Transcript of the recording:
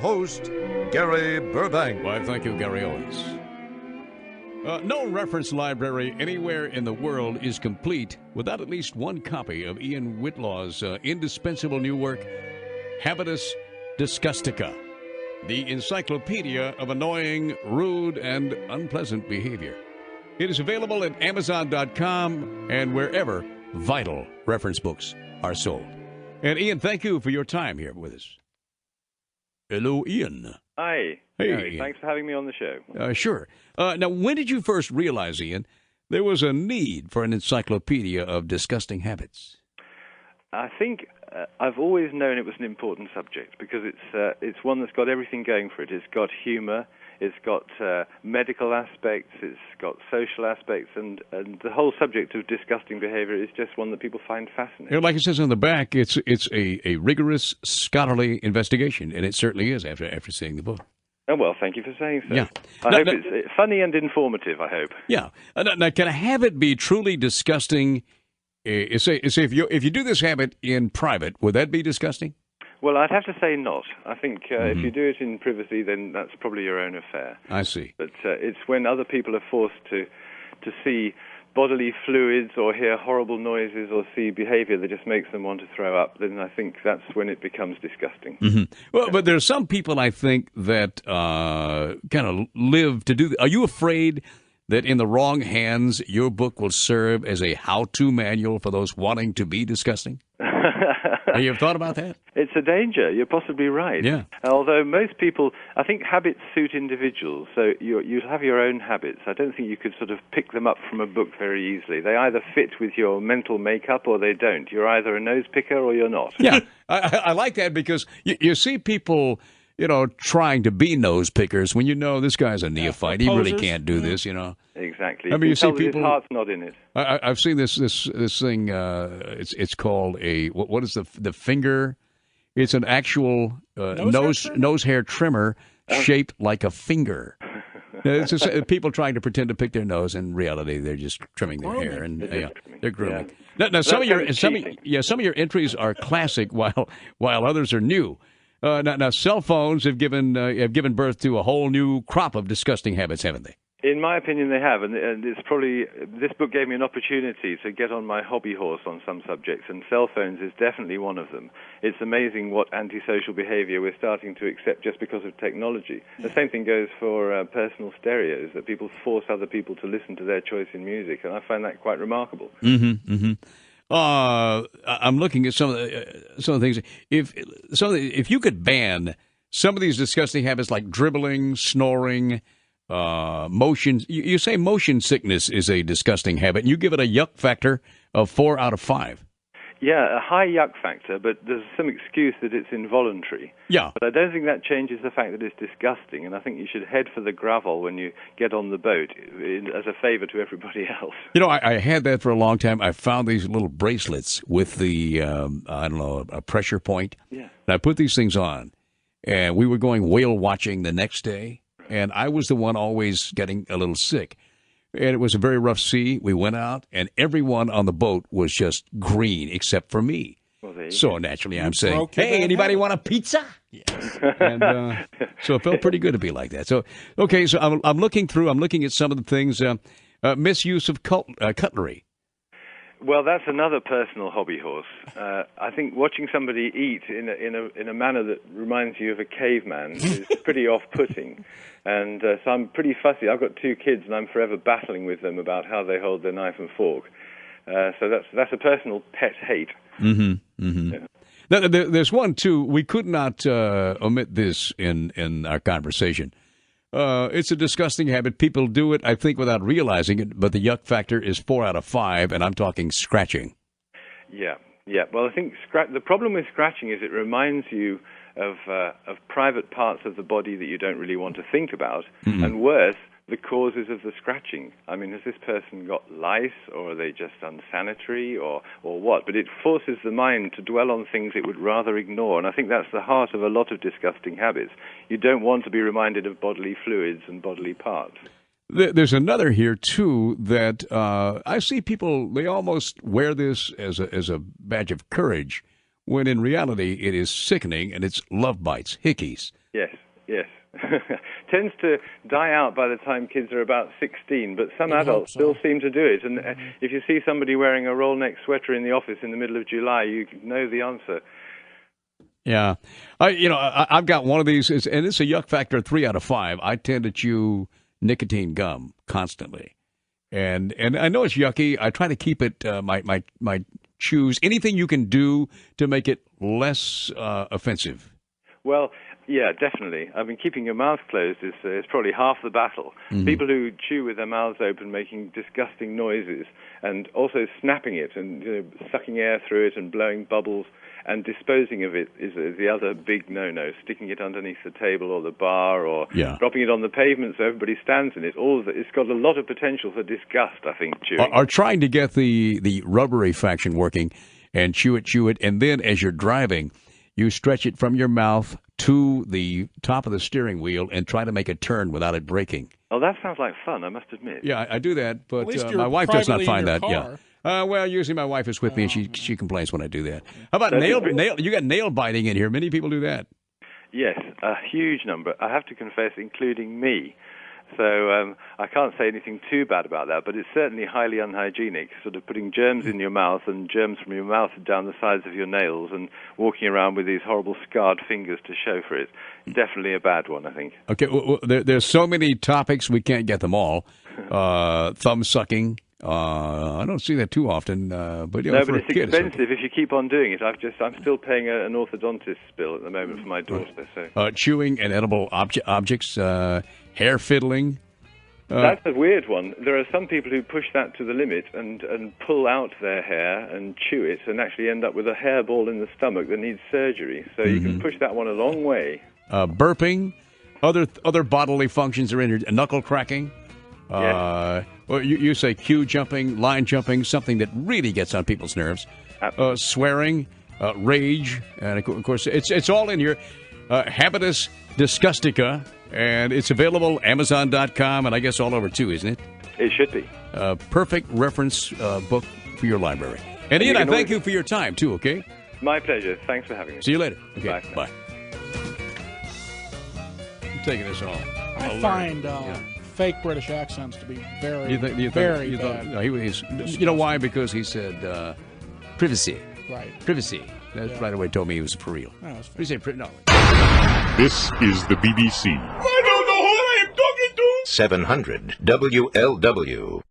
host, Gary Burbank. Why, thank you, Gary Owens. No reference library anywhere in the world is complete without at least one copy of Ian Whitlaw's indispensable new work, Habitus Disgustica, the encyclopedia of annoying, rude, and unpleasant behavior. It is available at Amazon.com and wherever vital reference books are sold. And Ian, thank you for your time here with us. Hello, Ian. Hi. Hey. Gary, thanks for having me on the show. Sure. Now, when did you first realize, Ian, there was a need for an encyclopedia of disgusting habits? I think I've always known it was an important subject because it's one that's got everything going for it. It's got humor, it's got medical aspects, it's got social aspects, and the whole subject of disgusting behavior is just one that people find fascinating. Like it says on the back, it's a rigorous scholarly investigation, and it certainly is after seeing the book. Oh, well, thank you for saying so. Yeah. I hope it's funny and informative, I hope. Yeah. Now, can a habit be truly disgusting? Say if you do this habit in private, would that be disgusting? Well, I'd have to say not. I think if you do it in privacy, then that's probably your own affair. I see. But it's when other people are forced to see bodily fluids or hear horrible noises or see behavior that just makes them want to throw up, then I think that's when it becomes disgusting. Mm-hmm. Well, but there are some people, I think, that kind of live to do. Are you afraid that in the wrong hands, your book will serve as a how-to manual for those wanting to be disgusting? Have you ever thought about that? It's a danger. You're possibly right. Yeah. Although most people, I think habits suit individuals. So you have your own habits. I don't think you could sort of pick them up from a book very easily. They either fit with your mental makeup or they don't. You're either a nose picker or you're not. Yeah, I like that because you see people, trying to be nose pickers when this guy's a neophyte. He really can't do this, Exactly. I mean, you see his people. heart's not in it. I've seen this thing. It's called what is the finger? It's an actual nose hair trimmer shaped like a finger. It's just people trying to pretend to pick their nose. In reality, they're just trimming their hair, and they're grooming. Yeah. Now some of your entries are classic, while others are new. Now cell phones have given birth to a whole new crop of disgusting habits, haven't they? In my opinion, they have, and it's probably this book gave me an opportunity to get on my hobby horse on some subjects, and cell phones is definitely one of them. It's amazing what antisocial behavior we're starting to accept just because of technology. The same thing goes for personal stereos, that people force other people to listen to their choice in music, and I find that quite remarkable. Mm-hmm. Mm-hmm. I'm looking at some of the things. If you could ban some of these disgusting habits like dribbling, snoring, motion. You say motion sickness is a disgusting habit, and you give it a yuck factor of 4 out of 5. Yeah, a high yuck factor, but there's some excuse that it's involuntary. Yeah. But I don't think that changes the fact that it's disgusting, and I think you should head for the gravel when you get on the boat as a favor to everybody else. I had that for a long time. I found these little bracelets with the, a pressure point. Yeah. And I put these things on, and we were going whale watching the next day, and I was the one always getting a little sick. And it was a very rough sea. We went out, and everyone on the boat was just green except for me. Well, so naturally, I'm saying, "Hey, anybody want a pizza?" Yes. And so it felt pretty good to be like that. So, okay, so I'm looking at some of the things. Misuse of cutlery. Well, that's another personal hobby horse. I think watching somebody eat in a manner that reminds you of a caveman is pretty off-putting. And so I'm pretty fussy. I've got 2 kids, and I'm forever battling with them about how they hold their knife and fork. So that's a personal pet hate. Mm-hmm. Mm-hmm. Yeah. Now, there's one, too. We could not omit this in our conversation. It's a disgusting habit. People do it, I think, without realizing it, but the yuck factor is 4 out of 5, and I'm talking scratching. Yeah. Well, I think the problem with scratching is it reminds you of private parts of the body that you don't really want to think about, and worse, the causes of the scratching. I mean, has this person got lice, or are they just unsanitary, or what? But it forces the mind to dwell on things it would rather ignore, and I think that's the heart of a lot of disgusting habits. You don't want to be reminded of bodily fluids and bodily parts. There's another here, too, that I see people, they almost wear this as a badge of courage, when in reality it is sickening, and it's love bites, hickeys. Yes. tends to die out by the time kids are about 16, but some adults still seem to do it. And if you see somebody wearing a roll-neck sweater in the office in the middle of July, you know the answer. Yeah. I've got one of these, and it's a yuck factor 3 out of 5. I tend to chew nicotine gum constantly. And I know it's yucky. I try to keep it, my chews, anything you can do to make it less offensive. Well, yeah, definitely. I mean, keeping your mouth closed is probably half the battle. Mm-hmm. People who chew with their mouths open, making disgusting noises, and also snapping it and sucking air through it and blowing bubbles and disposing of it is the other big no-no. Sticking it underneath the table or the bar or dropping it on the pavement so everybody stands in it. All of it, it's got a lot of potential for disgust, I think, chewing. Are trying to get the rubbery faction working and chew it, and then as you're driving, you stretch it from your mouth to the top of the steering wheel and try to make a turn without it breaking. Oh, that sounds like fun, I must admit. Yeah, I do that, but my wife does not find that. Car. Yeah. Well, usually my wife is with me, and she complains when I do that. How about nail? You got nail biting in here. Many people do that. Yes, a huge number. I have to confess, including me. So I can't say anything too bad about that, but it's certainly highly unhygienic, sort of putting germs in your mouth and germs from your mouth down the sides of your nails and walking around with these horrible scarred fingers to show for it. Definitely a bad one, I think. Okay, well, there's so many topics, we can't get them all. Thumb sucking. I don't see that too often, but no, but it's expensive if you keep on doing it. I'm still paying an orthodontist bill at the moment for my daughter. So chewing and edible objects, hair fiddling. That's a weird one. There are some people who push that to the limit and pull out their hair and chew it and actually end up with a hairball in the stomach that needs surgery. So you can push that one a long way. Burping, other bodily functions are in here. Knuckle cracking. Yes. Well, you say queue jumping, line jumping, something that really gets on people's nerves. Swearing, rage, and of course, it's all in here. Habitus Disgustica, and it's available Amazon.com, and I guess all over too, isn't it? It should be. Perfect reference book for your library. And Ian, I thank you for your time too. Okay. My pleasure. Thanks for having me. See you later. Okay. Bye. Bye. I'm taking this all. I find fake British accents to be very bad. No, you know why? Because he said privacy. Right. Privacy. That right away told me he was for real. No, he said no. This is the BBC. I don't know who I'm talking to. 700 WLW.